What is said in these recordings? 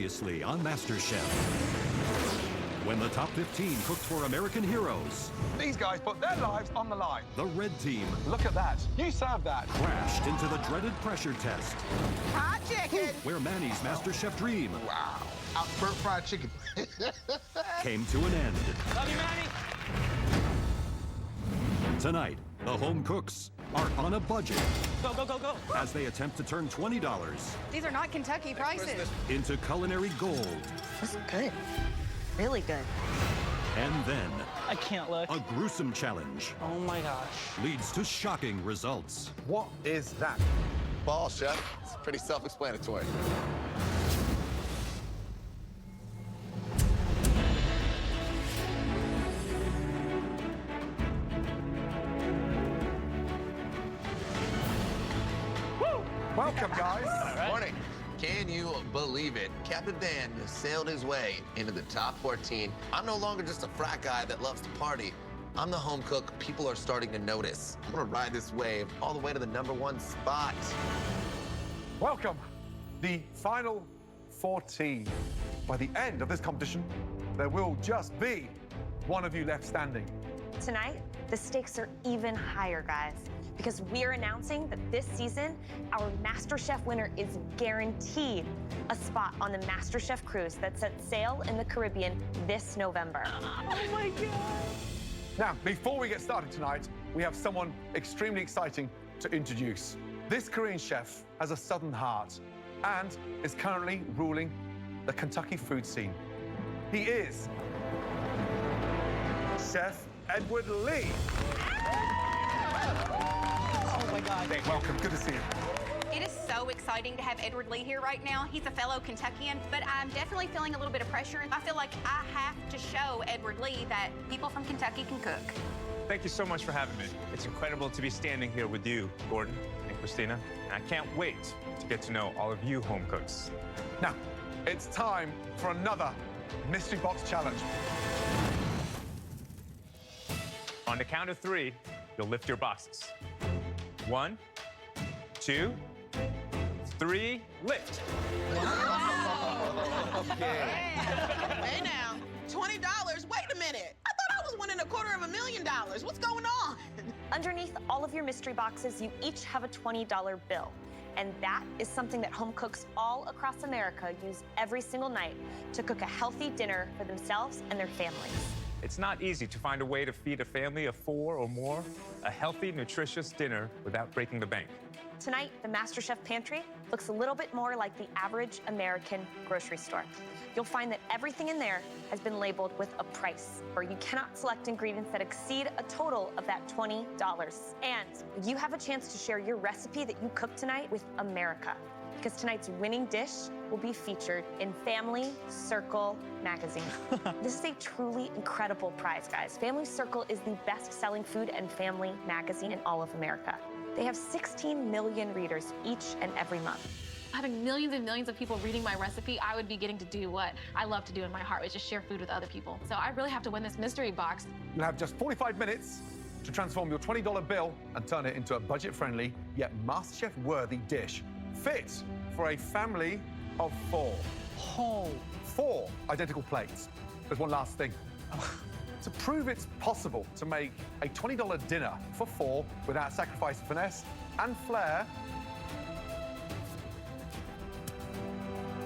Previously on MasterChef. When the top 15 cooked for American heroes, These guys put their lives on the line. the red team Look at that. You serve that. crashed into the dreaded pressure test, Hot chicken. where Manny's MasterChef dream Wow. Burnt fried chicken. came to an end. Love you, Manny. Tonight, the home cooks are on a budget Go, go, go, go. as they attempt to turn $20 These are not Kentucky prices. into culinary gold. That's good. Really good. And then, I can't look. a gruesome challenge Oh my gosh. leads to shocking results. What is that? Ball, chef. It's pretty self-explanatory. Welcome, guys. Morning. Can you believe it? Captain Dan has sailed his way into the top 14. I'm no longer just a frat guy that loves to party. I'm the home cook people are starting to notice. I'm gonna ride this wave all the way to the #1 spot. Welcome. The final 14. By the end of this competition, there will just be one of you left standing. Tonight, the stakes are even higher, guys, because we are announcing that this season, our MasterChef winner is guaranteed a spot on the MasterChef cruise that sets sail in the Caribbean this November. Oh my god. Now, before we get started tonight, we have someone extremely exciting to introduce. This Korean chef has a southern heart and is currently ruling the Kentucky food scene. He is Chef Edward Lee. Oh my god. Hey, welcome. Good to see you. It is so exciting to have Edward Lee here right now. He's a fellow Kentuckian, but I'm definitely feeling a little bit of pressure. I feel like I have to show Edward Lee that people from Kentucky can cook. Thank you so much for having me. It's incredible to be standing here with you, Gordon and Christina. And I can't wait to get to know all of you home cooks. Now, it's time for another mystery box challenge. On the count of 3, you'll lift your boxes. 1, 2, 3, lift. Hey now, $20? Wait a minute. I thought I was winning $250,000. What's going on? Underneath all of your mystery boxes, you each have a $20 bill. And that is something that home cooks all across America use every single night to cook a healthy dinner for themselves and their families. It's not easy to find a way to feed a family of 4 or more a healthy, nutritious dinner without breaking the bank. Tonight, the MasterChef pantry looks a little bit more like the average American grocery store. You'll find that everything in there has been labeled with a price, or you cannot select ingredients that exceed a total of that $20. And you have a chance to share your recipe that you cooked tonight with America, because tonight's winning dish will be featured in Family Circle magazine. This is a truly incredible prize, guys. Family Circle is the best-selling food and family magazine in all of America. They have 16 million readers each and every month. Having millions and millions of people reading my recipe, I would be getting to do what I love to do in my heart, which is share food with other people. So I really have to win this mystery box. You'll have just 45 minutes to transform your $20 bill and turn it into a budget-friendly yet MasterChef-worthy dish, fit for a family of 4. Oh. 4 identical plates. There's one last thing. To prove it's possible to make a $20 dinner for 4 without sacrificing finesse and flair,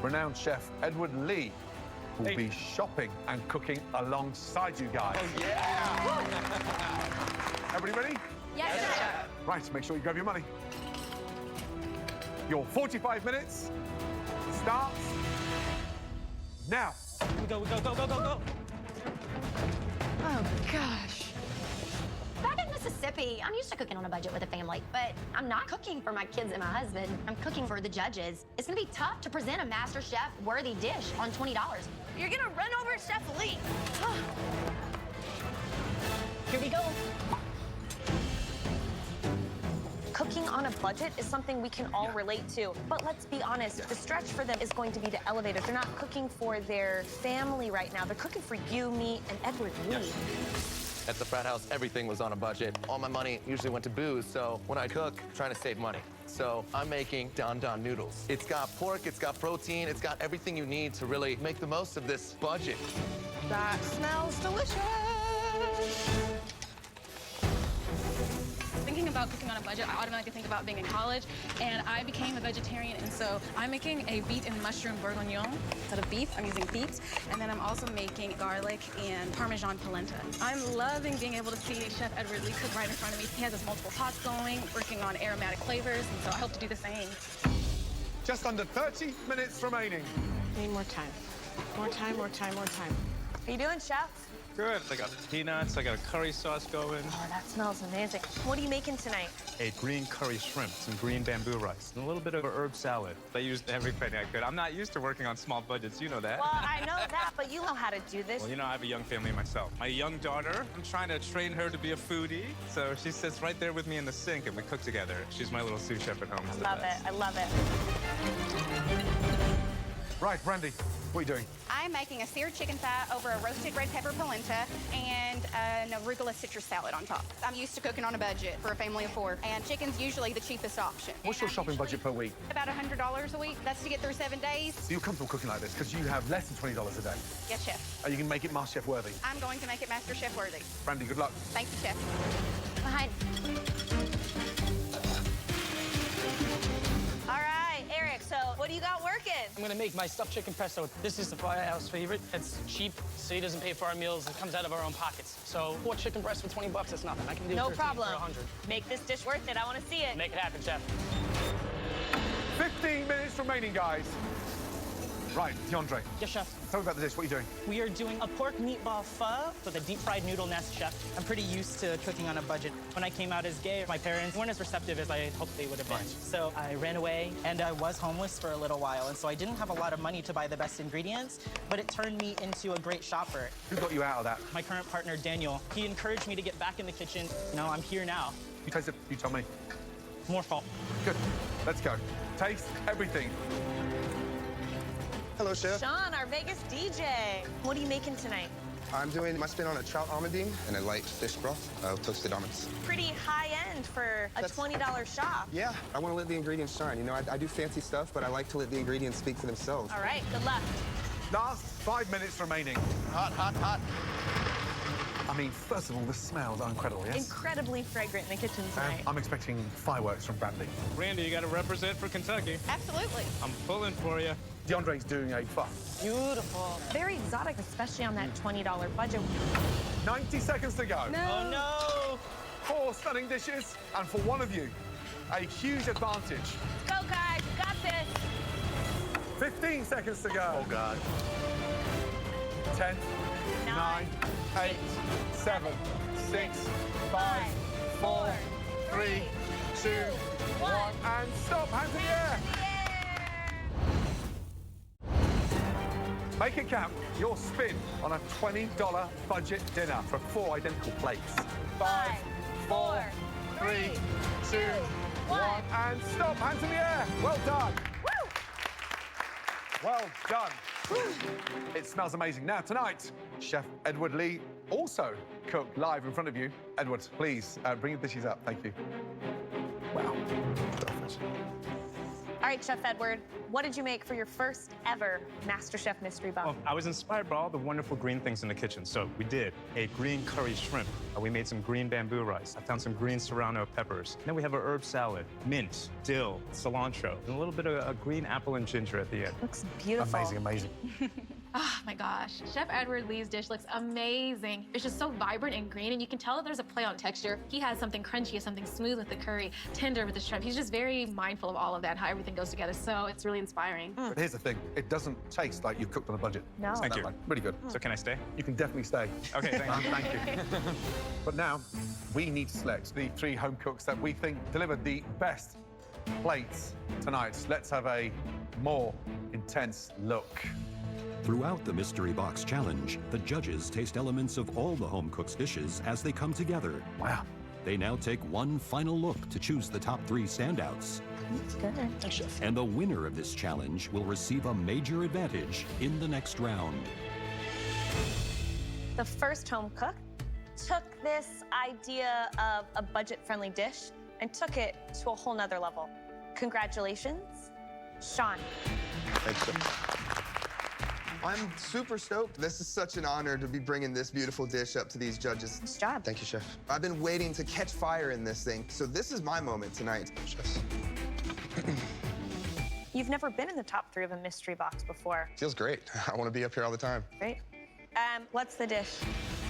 renowned chef Edward Lee will be shopping and cooking alongside you guys. Oh, yeah. Everybody ready? Yes, sir. Right, make sure you grab your money. Your 45 minutes starts now. We go, go, go, go, go, go. Oh, gosh. Back in Mississippi, I'm used to cooking on a budget with a family, but I'm not cooking for my kids and my husband. I'm cooking for the judges. It's gonna be tough to present a MasterChef-worthy dish on $20. You're gonna run over Chef Lee. Here we go. Cooking on a budget is something we can all relate to. But let's be honest, the stretch for them is going to be the elevator. They're not cooking for their family right now. They're cooking for you, me, and Edward Lee. At the frat house, everything was on a budget. All my money usually went to booze, so when I cook, I'm trying to save money. So I'm making Don Don noodles. It's got pork, it's got protein, it's got everything you need to really make the most of this budget. That smells delicious. Thinking about cooking on a budget, I automatically think about being in college, and I became a vegetarian, and so I'm making a beet and mushroom bourguignon. Instead of beef, I'm using beet, and then I'm also making garlic and Parmesan polenta. I'm loving being able to see Chef Edward Lee cook right in front of me. He has his multiple pots going, working on aromatic flavors, and so I hope to do the same. Just under 30 minutes remaining. Need more time. More time, more time, more time. How you doing, Chef? Good. I got peanuts, I got a curry sauce going. Oh, that smells amazing. What are you making tonight? A green curry shrimp, some green bamboo rice, and a little bit of a herb salad. I used every penny I could. I'm not used to working on small budgets, you know that. Well, I know that, but you know how to do this. Well, you know, I have a young family myself. My young daughter, I'm trying to train her to be a foodie. So she sits right there with me in the sink and we cook together. She's my little sous chef at home. I love it. I love it. Right, Brandy, what are you doing? I'm making a seared chicken thigh over a roasted red pepper polenta and an arugula citrus salad on top. I'm used to cooking on a budget for a family of 4, and chicken's usually the cheapest option. What's your shopping budget per week? About $100 a week. That's to get through 7 days. So you're comfortable cooking like this because you have less than $20 a day. Yes, Chef. And you can make it MasterChef worthy. I'm going to make it MasterChef worthy. Brandy, good luck. Thank you, Chef. Behind. All right, Eric, so what do you got working? I'm gonna make my stuffed chicken pesto. This is the firehouse favorite. It's cheap, so he doesn't pay for our meals. It comes out of our own pockets. So 4 chicken breasts for $20, that's nothing. I can do No 13 problem. for 100. Make this dish worth it. I want to see it. Make it happen, Chef. 15 minutes remaining, guys. Right, DeAndre, Yes, Chef. tell me about the dish. What are you doing? We are doing a pork meatball pho with a deep-fried noodle nest, Chef. I'm pretty used to cooking on a budget. When I came out as gay, my parents weren't as receptive as I hoped they would have been. So I ran away, and I was homeless for a little while, and so I didn't have a lot of money to buy the best ingredients, but it turned me into a great shopper. Who got you out of that? My current partner, Daniel, he encouraged me to get back in the kitchen. You know, I'm here now. You taste it. You tell me. More fault. Good. Let's go. Taste everything. Hello, Chef. Sean, our Vegas DJ. What are you making tonight? I'm doing my spin on a trout almondine and a light fish broth of toasted almonds. Pretty high end for a $20 shop. Yeah, I want to let the ingredients shine. You know, I do fancy stuff, but I like to let the ingredients speak for themselves. All right, good luck. Last 5 minutes remaining. Hot, hot, hot. I mean, first of all, the smells are incredible, yes? Incredibly fragrant in the kitchen tonight. I'm expecting fireworks from Brandy. Randy, you got to represent for Kentucky. Absolutely. I'm pulling for you. DeAndre's doing a pho. Beautiful. Very exotic, especially on that $20 budget. 90 seconds to go. No. Oh, no! 4 stunning dishes, and for one of you, a huge advantage. Go, guys. You got this. 15 seconds to go. Oh, God. 10, 9, 8, 7, 6, 5, 4, 3, 2, 1, and stop. Hands in the air. Make it count. Your spin on a $20 budget dinner for 4 identical plates. 5, 4, 3, 2, 1, and stop. Hands in the air. Well done. Woo! Well done. It smells amazing. Now, tonight, Chef Edward Lee also cooked live in front of you. Edward, please bring the dishes up. Thank you. Wow. All right, Chef Edward, what did you make for your first ever MasterChef Mystery Box? Well, I was inspired by all the wonderful green things in the kitchen. So we did a green curry shrimp. We made some green bamboo rice. I found some green serrano peppers. Then we have our herb salad, mint, dill, cilantro, and a little bit of a green apple and ginger at the end. Looks beautiful. Amazing, amazing. Oh my gosh, Chef Edward Lee's dish looks amazing. It's just so vibrant and green, and you can tell that there's a play on texture. He has something crunchy, something smooth with the curry, tender with the shrimp. He's just very mindful of all of that and how everything goes together, so it's really inspiring. But here's the thing. It doesn't taste like you've cooked on a budget. No. Thank you. Really good. So can I stay? You can definitely stay. Okay, thank you. Thank you. But now, we need to select the 3 home cooks that we think delivered the best plates tonight. Let's have a more intense look. Throughout the Mystery Box Challenge, the judges taste elements of all the home cook's dishes as they come together. Wow. They now take one final look to choose the top 3 standouts. That's good. Thanks, Chef. And the winner of this challenge will receive a major advantage in the next round. The first home cook took this idea of a budget-friendly dish and took it to a whole nother level. Congratulations, Sean. Thanks, Chef. I'm super stoked. This is such an honor to be bringing this beautiful dish up to these judges. Nice job. Thank you, Chef. I've been waiting to catch fire in this thing, so this is my moment tonight, chefs. You've never been in the top 3 of a mystery box before. Feels great. I want to be up here all the time. Right? What's the dish?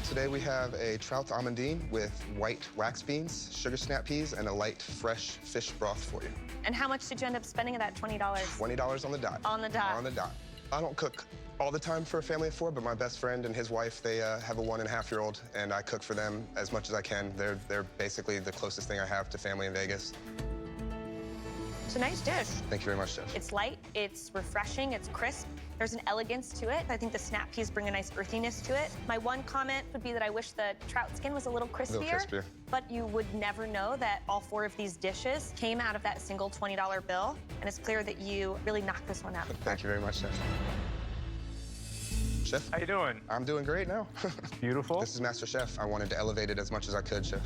Today we have a trout amandine with white wax beans, sugar snap peas, and a light fresh fish broth for you. And how much did you end up spending of that $20? $20 on the dot. On the dot. On the dot. I don't cook all the time for a family of 4, but my best friend and his wife, they have a 1.5-year-old, and I cook for them as much as I can. They're basically the closest thing I have to family in Vegas. It's a nice dish. Thank you very much, Chef. It's light, it's refreshing, it's crisp. There's an elegance to it. I think the snap peas bring a nice earthiness to it. My one comment would be that I wish the trout skin was a little crispier. But you would never know that all 4 of these dishes came out of that single $20 bill. And it's clear that you really knocked this one out. Thank you very much, Chef. Chef? How you doing? I'm doing great now. Beautiful. This is MasterChef. I wanted to elevate it as much as I could, Chef.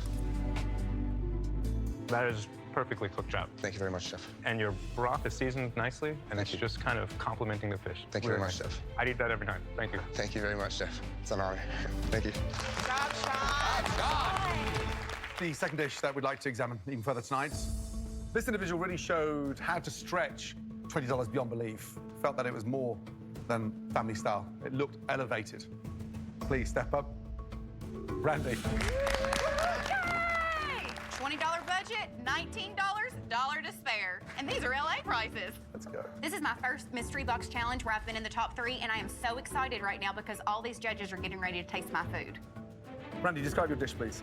That is perfectly cooked trout. Thank you very much, Chef. And your broth is seasoned nicely, and it's just kind of complementing the fish. Thank you very much, Chef. I'd eat that every night. Thank you. Thank you very much, Chef. It's an honor. Thank you. The second dish that we'd like to examine even further tonight. This individual really showed how to stretch $20 beyond belief. Felt that it was more than family style. It looked elevated. Please step up. Randy. $20 budget, $19, dollar to spare. And these are LA prices. Let's go. This is my first mystery box challenge where I've been in the top 3, and I am so excited right now because all these judges are getting ready to taste my food. Randy, describe your dish, please.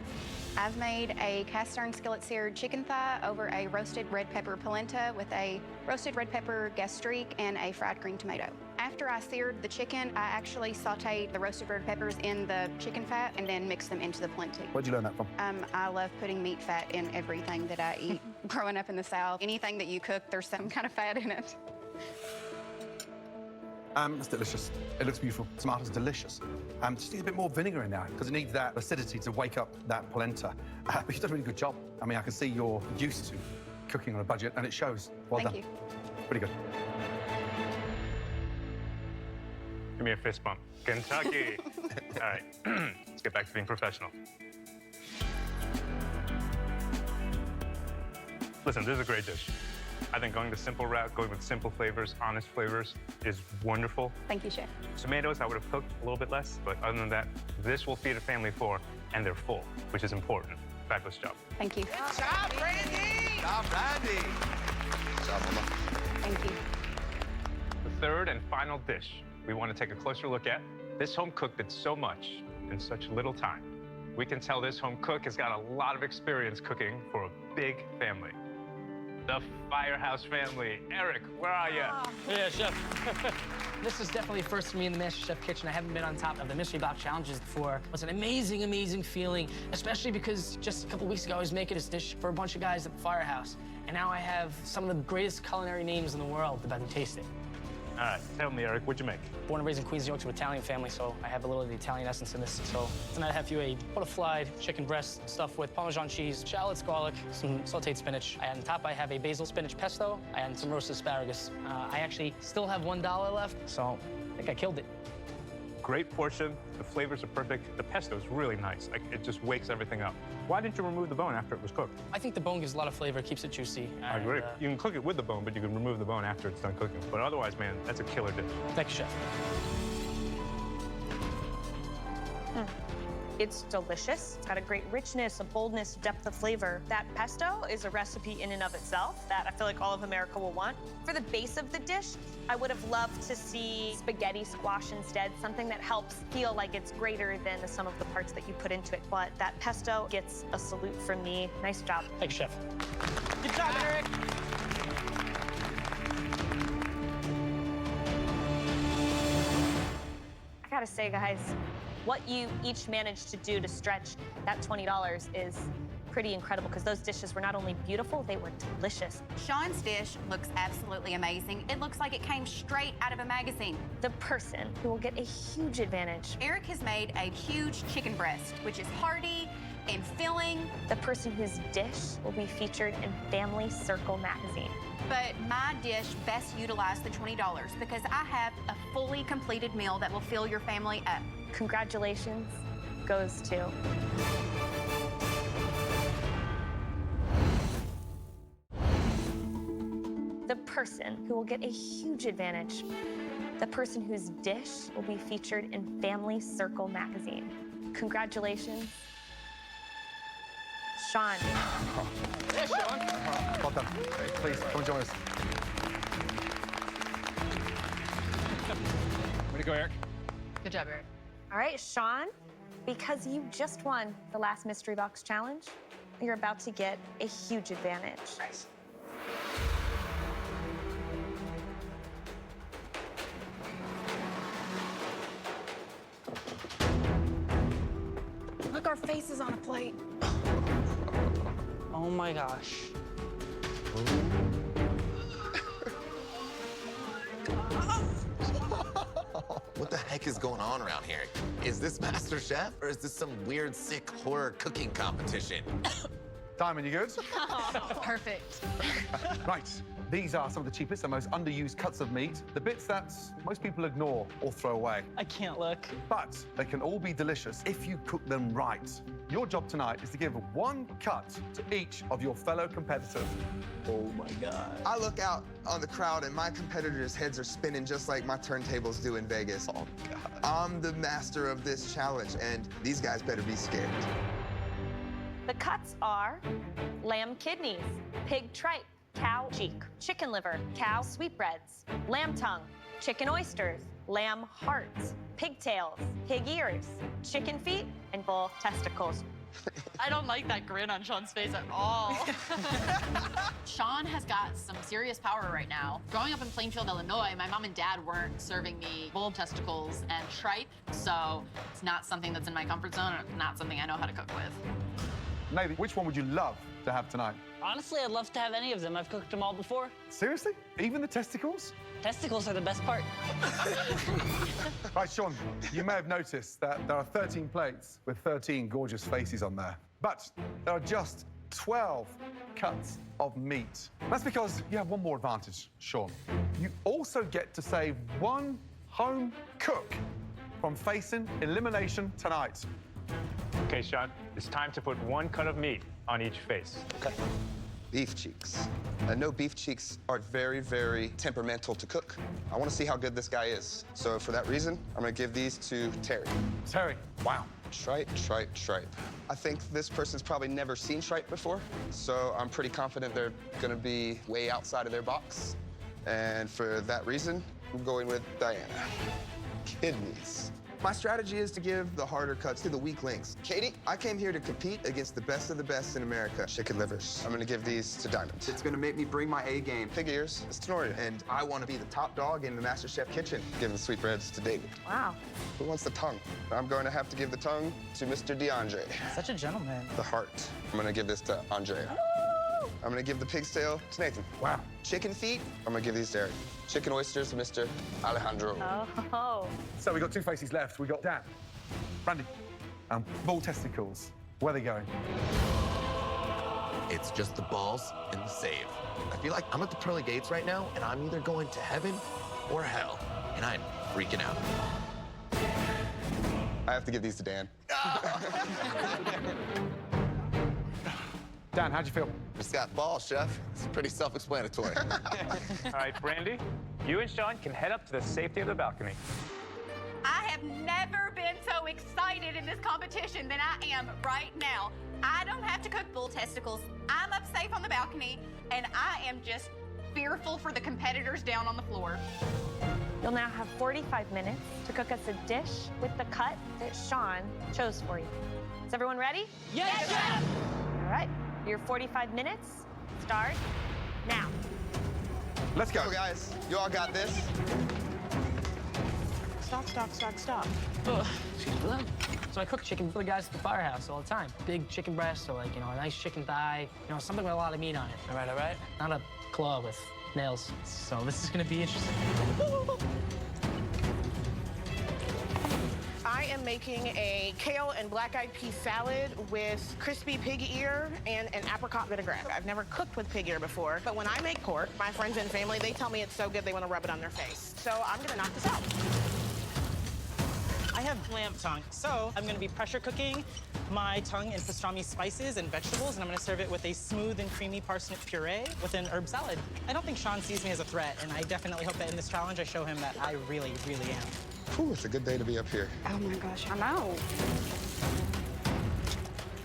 I've made a cast iron skillet seared chicken thigh over a roasted red pepper polenta with a roasted red pepper gastrique and a fried green tomato. After I seared the chicken, I actually sauteed the roasted red peppers in the chicken fat and then mixed them into the polenta. Where'd you learn that from? I love putting meat fat in everything that I eat. Growing up in the South, anything that you cook, there's some kind of fat in it. It's delicious. It looks beautiful. Tomatoes are delicious. Just need a bit more vinegar in there because it needs that acidity to wake up that polenta. But you've done a really good job. I mean, I can see you're used to cooking on a budget, and it shows. Well done. Thank you. Pretty good. Give me a fist bump. Kentucky. All right, let's get back to being professional. Listen, this is a great dish. I think going the simple route, going with simple flavors, honest flavors, is wonderful. Thank you, Chef. Tomatoes, I would have cooked a little bit less, but other than that, this will feed a family of 4, and they're full, which is important. Fabulous job. Thank you. Good job, Randy. Good job, Randy. Good job, Mama. Thank you. The third and final dish we want to take a closer look at. This home cook did so much in such little time. We can tell this home cook has got a lot of experience cooking for a big family. The Firehouse family. Eric, where are you? Yeah, Chef. This is definitely first for me in the MasterChef kitchen. I haven't been on top of the mystery box challenges before. It's an amazing, amazing feeling, especially because just a couple weeks ago, I was making this dish for a bunch of guys at the Firehouse. And now I have some of the greatest culinary names in the world about to taste it. All right, tell me, Eric, what'd you make? Born and raised in Queens, New York, to an Italian family, so I have a little of the Italian essence in this. So tonight I have you a butterflied chicken breast stuffed with Parmesan cheese, shallots, garlic, some sauteed spinach. And on top I have a basil spinach pesto and some roasted asparagus. I actually still have $1 left, so I think I killed it. Great portion. The flavors are perfect. The pesto is really nice. Like, it just wakes everything up. Why didn't you remove the bone after it was cooked? I think the bone gives a lot of flavor, keeps it juicy. I agree. You can cook it with the bone, but you can remove the bone after it's done cooking. But otherwise, man, that's a killer dish. Thank you, Chef. It's delicious. It's got a great richness, a boldness, depth of flavor. That pesto is a recipe in and of itself that I feel like all of America will want. For the base of the dish, I would have loved to see spaghetti squash instead, something that helps feel like it's greater than the sum of the parts that you put into it. But that pesto gets a salute from me. Nice job. Thanks, Chef. Good job, Eric. I gotta say, guys, what you each managed to do to stretch that $20 is pretty incredible because those dishes were not only beautiful, they were delicious. Sean's dish looks absolutely amazing. It looks like it came straight out of a magazine. The person who will get a huge advantage. Eric has made a huge chicken breast, which is hearty and filling. The person whose dish will be featured in Family Circle magazine. But my dish best utilized the $20 because I have a fully completed meal that will fill your family up. Congratulations goes to... the person who will get a huge advantage. The person whose dish will be featured in Family Circle magazine. Congratulations, Sean. Hey, Sean. Well done. Please, come and join us. Way to go, Eric. Good job, Eric. All right, Sean, because you just won the last Mystery Box Challenge, you're about to get a huge advantage. Nice. Look, our faces on a plate. Oh my gosh. What the heck is going on around here? Is this MasterChef or is this some weird, sick horror cooking competition? Diamond, you good? Perfect. Right. These are some of the cheapest and most underused cuts of meat, the bits that most people ignore or throw away. I can't look. But they can all be delicious if you cook them right. Your job tonight is to give one cut to each of your fellow competitors. Oh my God. I look out on the crowd and my competitors' heads are spinning just like my turntables do in Vegas. Oh, God. I'm the master of this challenge, and these guys better be scared. The cuts are lamb kidneys, pig tripe, cow cheek, chicken liver, cow sweetbreads, lamb tongue, chicken oysters, lamb hearts, pigtails, pig ears, chicken feet, and bull testicles. I don't like that grin on Sean's face at all. Sean has got some serious power right now. Growing up in Plainfield, Illinois, my mom and dad weren't serving me bull testicles and tripe, so it's not something that's in my comfort zone, or not something I know how to cook with. Navy, which one would you love to have tonight? Honestly, I'd love to have any of them. I've cooked them all before. Seriously? Even the testicles? Testicles are the best part. Right, Sean, you may have noticed that there are 13 plates with 13 gorgeous faces on there. But there are just 12 cuts of meat. That's because you have one more advantage, Sean. You also get to save one home cook from facing elimination tonight. Okay, Sean, it's time to put one cut of meat on each face. Okay. Beef cheeks. I know beef cheeks are very, very temperamental to cook. I want to see how good this guy is. So for that reason, I'm going to give these to Terry. Terry, wow. Tripe, tripe, tripe. I think this person's probably never seen tripe before, so I'm pretty confident they're going to be way outside of their box. And for that reason, I'm going with Diana. Kidneys. My strategy is to give the harder cuts to the weak links. Katie, I came here to compete against the best of the best in America. Chicken livers. I'm gonna give these to Diamond. It's gonna make me bring my A game. Pig ears, it's Tenoria. And I wanna be the top dog in the MasterChef kitchen. Giving the sweetbreads to David. Wow. Who wants the tongue? I'm going to have to give the tongue to Mr. DeAndre. Such a gentleman. The heart. I'm gonna give this to Andrea. I'm gonna give the pig's tail to Nathan. Wow. Chicken feet, I'm gonna give these to Eric. Chicken oysters to Mr. Alejandro. Oh. So we got two faces left. We got Dan, Randy, and bull testicles. Where are they going? It's just the balls and the save. I feel like I'm at the pearly gates right now, and I'm either going to heaven or hell, and I'm freaking out. I have to give these to Dan. Dan, how'd you feel? Just got balls, chef. It's pretty self-explanatory. All right, Brandy, you and Sean can head up to the safety of the balcony. I have never been so excited in this competition than I am right now. I don't have to cook bull testicles. I'm up safe on the balcony, and I am just fearful for the competitors down on the floor. You'll now have 45 minutes to cook us a dish with the cut that Sean chose for you. Is everyone ready? Yes, Chef! All right, your 45 minutes start now. Let's go. Go, guys. You all got this. Stop. Ugh, excuse me. So I cook chicken for the guys at the firehouse all the time. Big chicken breast, so like, a nice chicken thigh, something with a lot of meat on it. All right? Not a claw with nails. So this is gonna be interesting. I am making a kale and black-eyed pea salad with crispy pig ear and an apricot vinaigrette. I've never cooked with pig ear before, but when I make pork, my friends and family, they tell me it's so good they want to rub it on their face. So I'm gonna knock this out. I have lamb tongue, so I'm gonna be pressure cooking my tongue in pastrami spices and vegetables, and I'm gonna serve it with a smooth and creamy parsnip puree with an herb salad. I don't think Sean sees me as a threat, and I definitely hope that in this challenge I show him that I really, really am. Ooh, it's a good day to be up here. Oh my gosh, I know.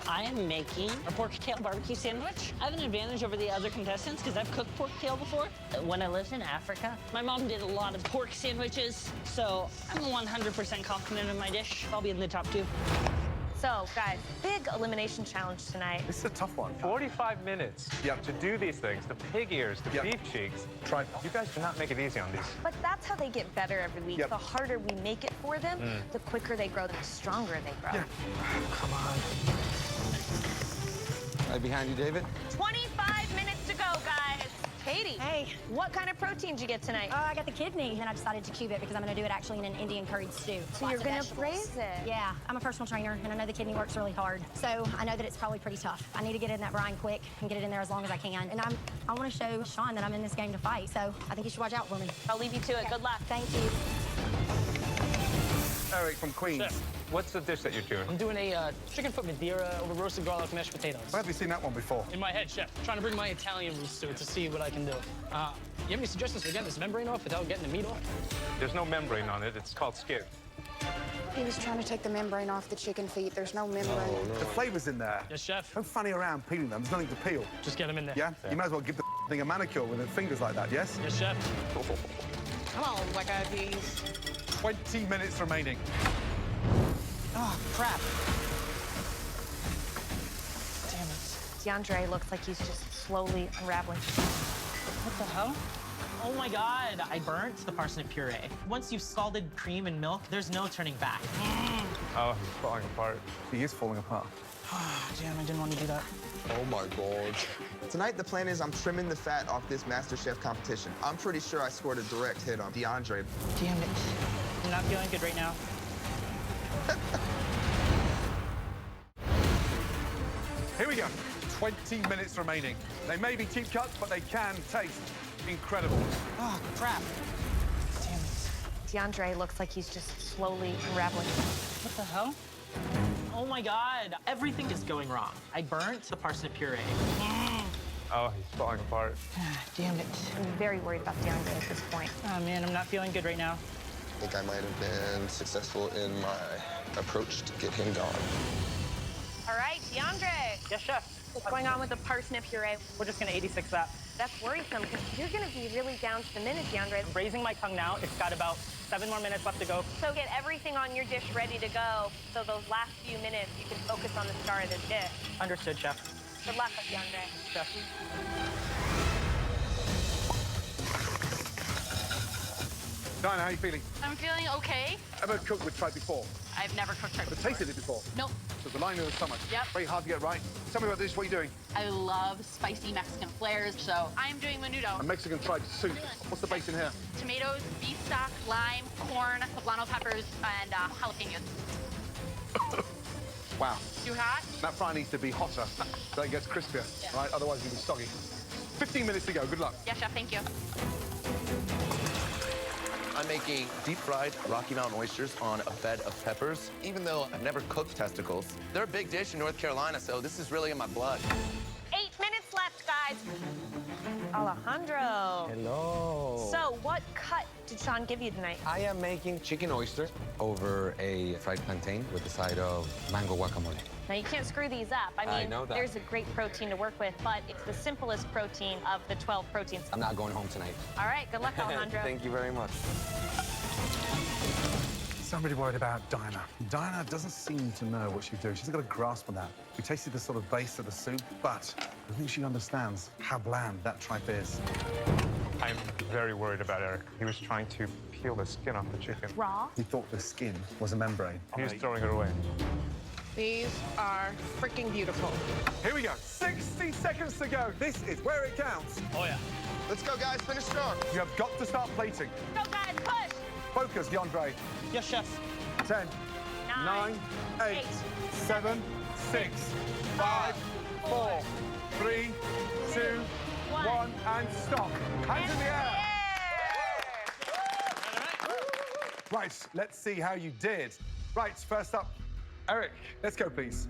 I am making a pork kale barbecue sandwich. I have an advantage over the other contestants because I've cooked pork kale before. When I lived in Africa, my mom did a lot of pork sandwiches, so I'm 100% confident in my dish. I'll be in the top 2. So, guys, big elimination challenge tonight. This is a tough one. 45 minutes to do these things, the pig ears, the beef cheeks. You guys do not make it easy on these. But that's how they get better every week. The harder we make it for them, the quicker they grow, the stronger they grow. Come on. Right behind you, David. 25 minutes to go, guys. Katie, hey, what kind of protein did you get tonight? I got the kidney, and I decided to cube it because I'm going to do it actually in an Indian curried stew. So you're going to braise it? Yeah, I'm a personal trainer, and I know the kidney works really hard. So I know that it's probably pretty tough. I need to get in that brine quick and get it in there as long as I can. And I want to show Sean that I'm in this game to fight, so I think you should watch out for me. I'll leave you to it. Good luck. Thank you. Eric from Queens. Chef, what's the dish that you're doing? I'm doing a chicken foot Madeira over roasted garlic mashed potatoes. Where have you seen that one before? In my head, chef. Trying to bring my Italian roots to it to see what I can do. You have any suggestions for getting this membrane off without getting the meat off? There's no membrane on it. It's called skin. He was trying to take the membrane off the chicken feet. There's no membrane. The flavor's in there. Yes, chef. Don't funny around peeling them. There's nothing to peel. Just get them in there. Yeah? You might as well give the thing a manicure with her fingers like that, yes? Yes, chef. Come on, black-eyed peas. 20 minutes remaining. Oh, crap. Damn it. DeAndre looks like he's just slowly unraveling. What the hell? Oh my God, I burnt the parsnip puree. Once you've scalded cream and milk, there's no turning back. Oh, he's falling apart. He is falling apart. Damn, I didn't want to do that. Oh my God. Tonight, the plan is I'm trimming the fat off this MasterChef competition. I'm pretty sure I scored a direct hit on DeAndre. Damn it. I'm not feeling good right now. Here we go. 20 minutes remaining. They may be cheap cuts, but they can taste incredible. Oh, crap. Damn it. DeAndre looks like he's just slowly unraveling. What the hell? Oh my God, everything is going wrong. I burnt the parsnip puree. Oh, he's falling apart. Damn it. I'm very worried about DeAndre at this point. Oh man, I'm not feeling good right now. I think I might have been successful in my approach to get him gone. All right, DeAndre. Yes, chef. What's going on with the parsnip puree? We're just gonna 86 that. That's worrisome because you're going to be really down to the minute, DeAndre. I'm raising my tongue now. It's got about 7 more minutes left to go. So get everything on your dish ready to go so those last few minutes you can focus on the star of this dish. Understood, chef. Good luck, DeAndre. Chef. Diana, how are you feeling? I'm feeling okay. Ever cooked with tripe before? I've never cooked tripe But before. tasted it before? Nope. So the line of the stomach. Yep. Very hard to get right. Tell me about this. What are you doing? I love spicy Mexican flares, so I'm doing menudo. A Mexican tripe soup. What's the base in here? Tomatoes, beef stock, lime, corn, poblano peppers, and jalapenos. Wow. Too hot? That fry needs to be hotter so it gets crispier, right? Otherwise it'll be soggy. 15 minutes to go. Good luck. Yes, chef, thank you. I'm making deep-fried Rocky Mountain oysters on a bed of peppers. Even though I've never cooked testicles, they're a big dish in North Carolina, so this is really in my blood. 8 minutes left, guys. Alejandro. Hello. So what cut did Sean give you tonight? I am making chicken oyster over a fried plantain with a side of mango guacamole. Now, you can't screw these up. I mean, know that. there's a great protein to work with, but it's the simplest protein of the 12 proteins. I'm not going home tonight. All right, good luck, Alejandro. Thank you very much. Somebody worried about Dinah. Dinah doesn't seem to know what she's doing. She's got a grasp on that. We tasted the sort of base of the soup, but I think she understands how bland that tripe is. I'm very worried about Eric. He was trying to peel the skin off the chicken. Raw. He thought the skin was a membrane. He was throwing it away. These are freaking beautiful. Here we go. 60 seconds to go. This is where it counts. Oh, yeah. Let's go, guys. Finish strong. You have got to start plating. Go, guys, push. Focus, DeAndre. Yes, chef. 10, 9, 8, 7, 6, 5, 4, 3, 2, 1, and stop. Hands in the air. Right, let's see how you did. Right, first up, Eric, let's go, please.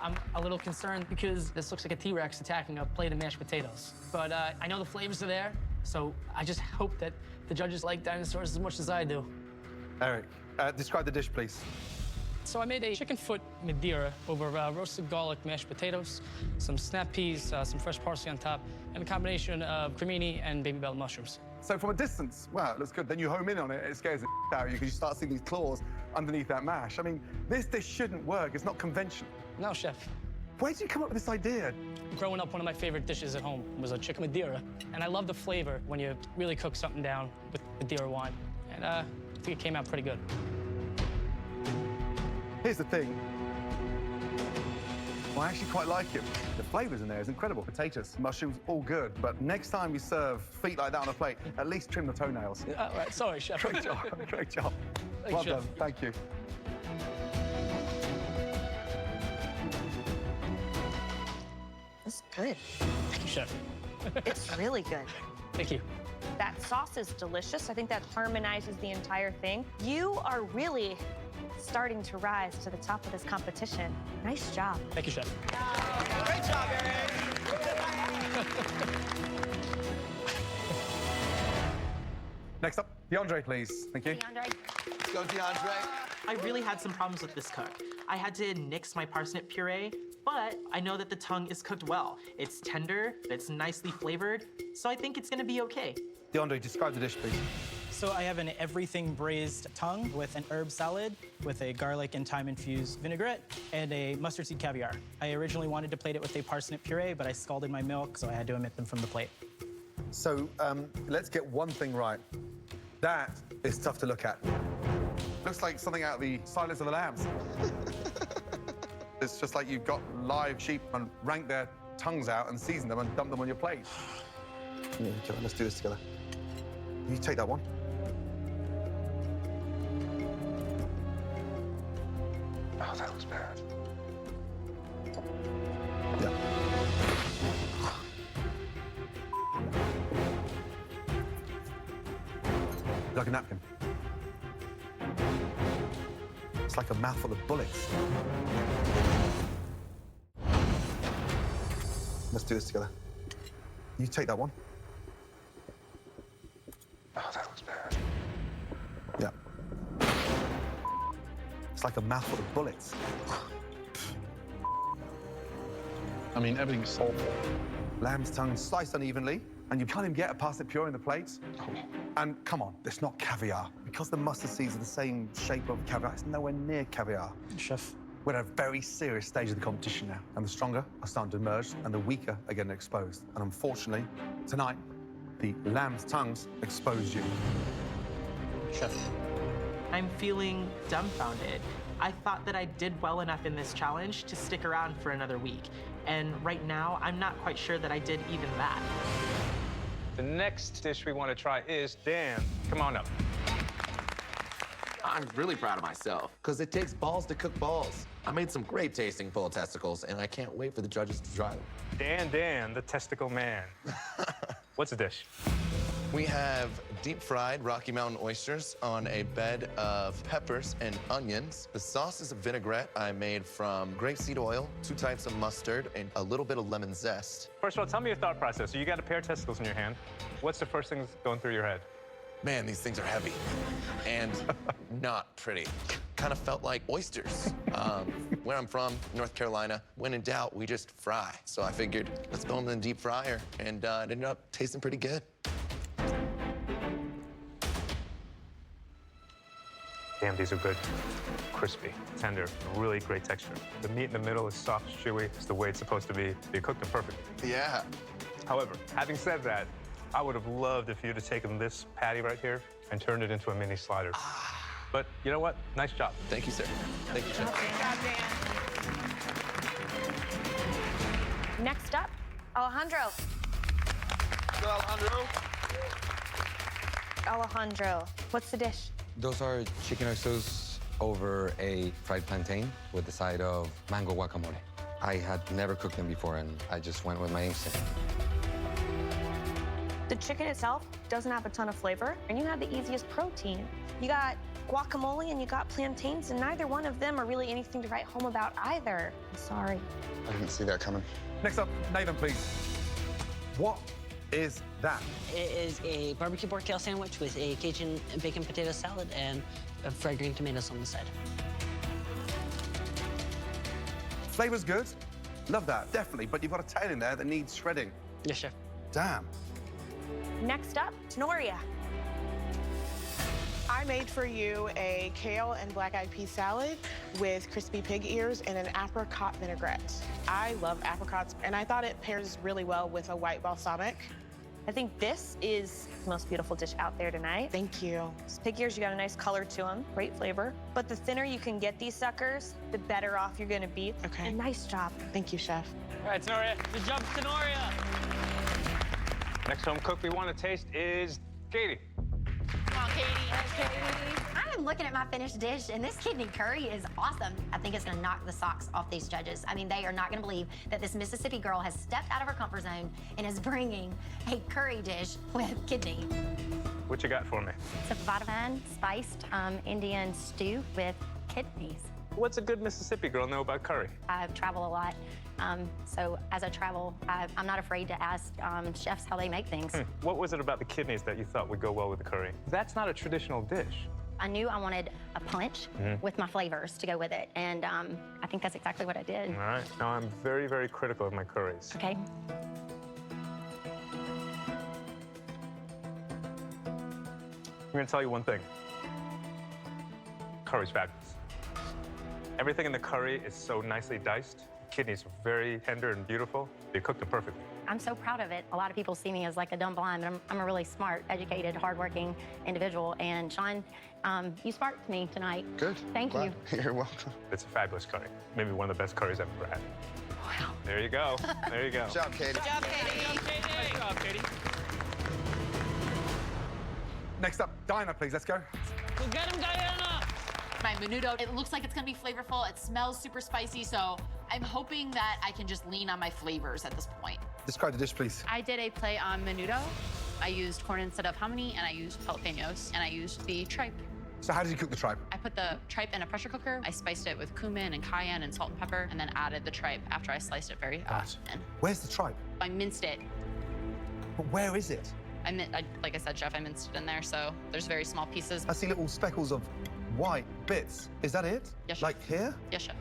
I'm a little concerned because this looks like a T-Rex attacking a plate of mashed potatoes. But I know the flavors are there, so I just hope that the judges like dinosaurs as much as I do. Eric, describe the dish, please. So I made a chicken foot Madeira over roasted garlic mashed potatoes, some snap peas, some fresh parsley on top, and a combination of cremini and baby bell mushrooms. So from a distance, wow, it looks good. Then you home in on it, it scares the out of you because you start seeing these claws underneath that mash. I mean, this dish shouldn't work. It's not conventional. No, chef. Where did you come up with this idea? Growing up, one of my favorite dishes at home was a chicken Madeira. And I love the flavor when you really cook something down with Madeira wine. And I think it came out pretty good. Here's the thing. Well, I actually quite like it. The flavors in there is incredible. Potatoes, mushrooms, all good. But next time you serve feet like that on a plate, at least trim the toenails. All right, sorry, chef. Great job, great job. Thanks, Well chef. done, thank you. It's good. Thank you, chef. It's really good. Thank you. That sauce is delicious. I think that harmonizes the entire thing. You are really starting to rise to the top of this competition. Nice job. Thank you, chef. Great job, Eric. Next up, DeAndre, please. Thank you. DeAndre. Let's go, DeAndre. I really had some problems with this cook. I had to nix my parsnip puree, but I know that the tongue is cooked well. It's tender, it's nicely flavored, so I think it's gonna be okay. DeAndre, describe the dish, please. So I have an everything braised tongue with an herb salad, with a garlic and thyme-infused vinaigrette, and a mustard seed caviar. I originally wanted to plate it with a parsnip puree, but I scalded my milk, so I had to omit them from the plate. So let's get one thing right. That is tough to look at. Looks like something out of the Silence of the Lambs. It's just like you've got live sheep and rank their tongues out and season them and dump them on your plate. Yeah, okay, let's do this together. You take that one. Oh, that looks bad. Yeah. Like a napkin. It's like a mouthful of bullets. Let's do this together. You take that one. Oh, that looks bad. Yeah. It's like a mouthful of bullets. I mean, everything's awful. Lamb's tongue sliced unevenly, and you can't even get a parsnip puree in the plate. And come on, it's not caviar. Because the mustard seeds are the same shape of caviar, it's nowhere near caviar. Chef. We're at a very serious stage of the competition now, and the stronger are starting to emerge, and the weaker are getting exposed. And unfortunately, tonight, the lamb's tongues exposed you. Chef. I'm feeling dumbfounded. I thought that I did well enough in this challenge to stick around for another week. And right now, I'm not quite sure that I did even that. The next dish we want to try is Dan. Come on up. I'm really proud of myself, because it takes balls to cook balls. I made some great tasting bull testicles, and I can't wait for the judges to try them. Dan, the testicle man. What's the dish? We have deep-fried Rocky Mountain oysters on a bed of peppers and onions. The sauce is a vinaigrette I made from grapeseed oil, 2 types of mustard, and a little bit of lemon zest. First of all, tell me your thought process. So you got a pair of testicles in your hand. What's the first thing that's going through your head? Man, these things are heavy and not pretty. Kind of felt like oysters. Where I'm from, North Carolina, when in doubt, we just fry. So I figured, let's throw them in the deep fryer, and it ended up tasting pretty good. Damn, these are good. Crispy, tender, really great texture. The meat in the middle is soft, chewy. It's the way it's supposed to be. You cooked them perfectly. Yeah. However, having said that, I would have loved if you'd have taken this patty right here and turned it into a mini slider. But you know what? Nice job. Thank you, sir. Thank you, Chef. Next up, Alejandro. Go, Alejandro. Alejandro, what's the dish? Those are chicken oysters over a fried plantain with the side of mango guacamole. I had never cooked them before, and I just went with my instinct. The chicken itself doesn't have a ton of flavor, and you have the easiest protein. You got guacamole and you got plantains, and neither one of them are really anything to write home about either. I'm sorry. I didn't see that coming. Next up, Nathan, please. What is that? It is a barbecue pork tail sandwich with a Cajun bacon potato salad and fried green tomatoes on the side. Flavor's good. Love that, definitely. But you've got a tail in there that needs shredding. Yes, chef. Damn. Next up, Tenoria. I made for you a kale and black-eyed pea salad with crispy pig ears and an apricot vinaigrette. I love apricots, and I thought it pairs really well with a white balsamic. I think this is the most beautiful dish out there tonight. Thank you. These pig ears, you got a nice color to them, great flavor. But the thinner you can get these suckers, the better off you're gonna be. Okay. And nice job. Thank you, Chef. All right, Tenoria. Good job, Tenoria. Next home cook we want to taste is Katie. Come on, Katie. I am looking at my finished dish, and this kidney curry is awesome. I think it's gonna knock the socks off these judges. I mean, they are not gonna believe that this Mississippi girl has stepped out of her comfort zone and is bringing a curry dish with kidney. What you got for me? It's a vitamin spiced Indian stew with kidneys. What's a good Mississippi girl know about curry? I travel a lot, so as I travel, I'm not afraid to ask chefs how they make things. What was it about the kidneys that you thought would go well with the curry? That's not a traditional dish. I knew I wanted a punch with my flavors to go with it, and I think that's exactly what I did. All right. Now, I'm very, very critical of my curries. Okay. I'm going to tell you one thing. Curry's fabulous. Everything in the curry is so nicely diced. Kidneys are very tender and beautiful. You cooked them perfectly. I'm so proud of it. A lot of people see me as like a dumb blind, but I'm a really smart, educated, hardworking individual. And Sean, you sparked me tonight. Good. Thank you. You're welcome. It's a fabulous curry. Maybe one of the best curries I've ever had. Wow. There you go. There you go. Good job, Katie. Good job, Katie. Nice job, Katie. Next up, Dinah, please. Let's go. Go get him, Diana. My menudo, it looks like it's gonna be flavorful. It smells super spicy, so I'm hoping that I can just lean on my flavors at this point. Describe the dish, please. I did a play on menudo. I used corn instead of hominy, and I used jalapenos, and I used the tripe. So how did you cook the tripe? I put the tripe in a pressure cooker. I spiced it with cumin and cayenne and salt and pepper, and then added the tripe after I sliced it very thin. Where's the tripe? I minced it. But where is it? Like I said, Chef, I minced it in there, so there's very small pieces. I see little speckles of white bits. Is that it? Yes, Chef. Like here? Yes, Chef.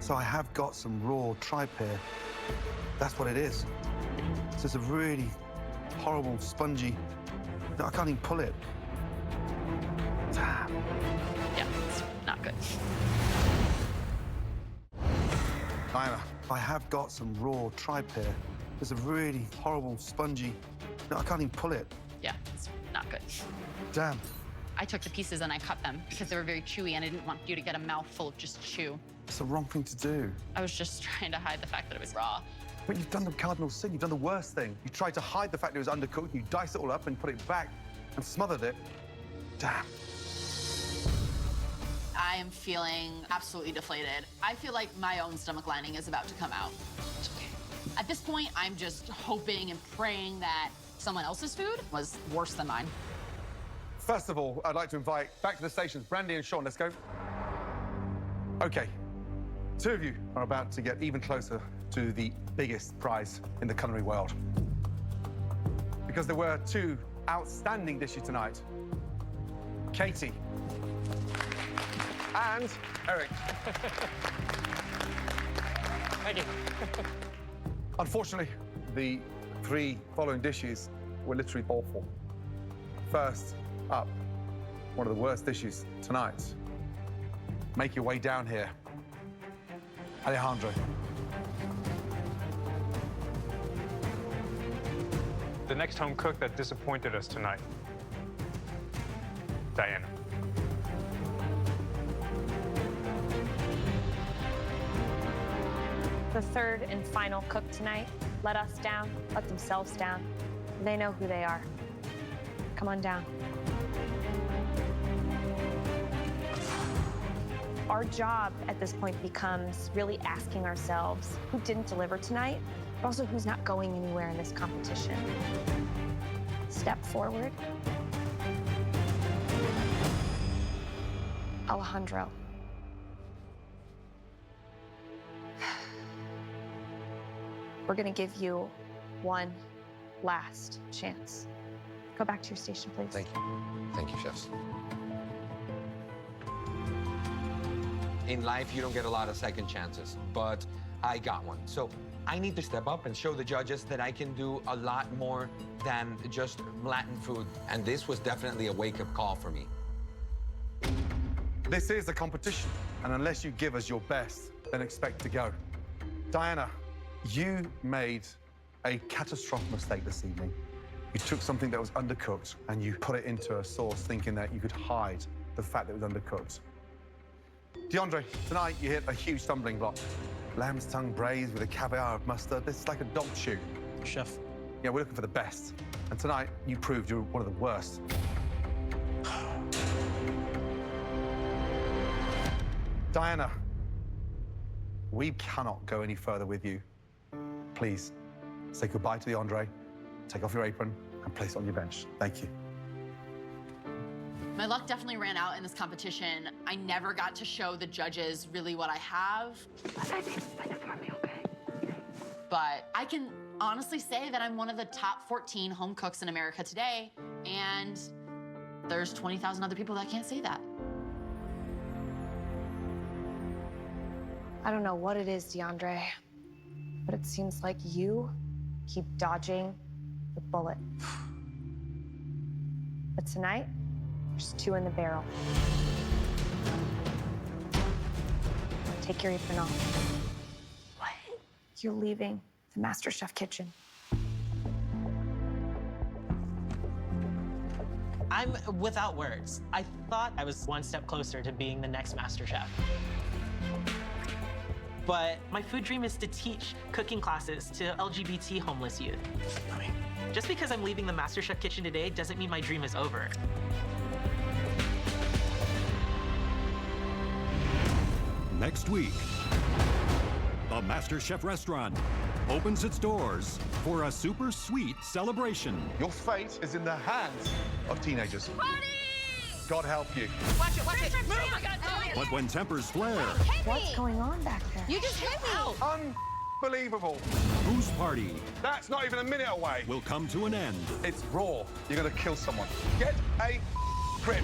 So I have got some raw tripe here. That's what it is. So it's a really horrible, spongy. No, I can't even pull it. Damn. Yeah, it's not good. Dinah, I have got some raw tripe here. It's a really horrible, spongy. No, I can't even pull it. Yeah, it's not good. Damn. I took the pieces and I cut them because they were very chewy, and I didn't want you to get a mouthful of just chew. It's the wrong thing to do. I was just trying to hide the fact that it was raw. But you've done the cardinal sin. You've done the worst thing. You tried to hide the fact that it was undercooked. You diced it all up and put it back and smothered it. Damn. I am feeling absolutely deflated. I feel like my own stomach lining is about to come out. It's okay. At this point, I'm just hoping and praying that someone else's food was worse than mine. First of all, I'd like to invite back to the stations Brandy and Sean. Let's go. Okay. Two of you are about to get even closer to the biggest prize in the culinary world. Because there were two outstanding dishes tonight. Katie and Eric. Thank you. Unfortunately, the three following dishes were literally awful. First up, one of the worst dishes tonight. Make your way down here Alejandro. The next home cook that disappointed us tonight, Diana. The third and final cook tonight let us down, let themselves down. They know who they are. Come on down. Our job at this point becomes really asking ourselves who didn't deliver tonight, but also who's not going anywhere in this competition. Step forward. Alejandro. We're gonna give you one last chance. Go back to your station, please. Thank you. Thank you, chefs. In life, you don't get a lot of second chances, but I got one. So I need to step up and show the judges that I can do a lot more than just Latin food. And this was definitely a wake-up call for me. This is a competition, and unless you give us your best, then expect to go. Diana, you made a catastrophic mistake this evening. You took something that was undercooked and you put it into a sauce thinking that you could hide the fact that it was undercooked. DeAndre, tonight you hit a huge stumbling block. Lamb's tongue braised with a caviar of mustard. This is like a dog shoe. Chef. Yeah, we're looking for the best. And tonight, you proved you're one of the worst. Diana, we cannot go any further with you. Please, say goodbye to DeAndre, take off your apron, and place it on your bench. Thank you. My luck definitely ran out in this competition. I never got to show the judges really what I have. But I can honestly say that I'm one of the top 14 home cooks in America today, and there's 20,000 other people that can't say that. I don't know what it is, DeAndre, but it seems like you keep dodging the bullet. But tonight, there's 2 in the barrel. Take your apron off. What? You're leaving the MasterChef kitchen. I'm without words. I thought I was one step closer to being the next MasterChef. But my food dream is to teach cooking classes to LGBT homeless youth. Just because I'm leaving the MasterChef kitchen today doesn't mean my dream is over. Next week, the MasterChef restaurant opens its doors for a super sweet celebration. Your fate is in the hands of teenagers. Party! God help you. Watch it, watch it. Move! Oh my God, But when tempers flare, What's going on back there? You just hit me! Unbelievable. whose party That's not even a minute away. will come to an end? It's raw. You're gonna kill someone. Get a grip.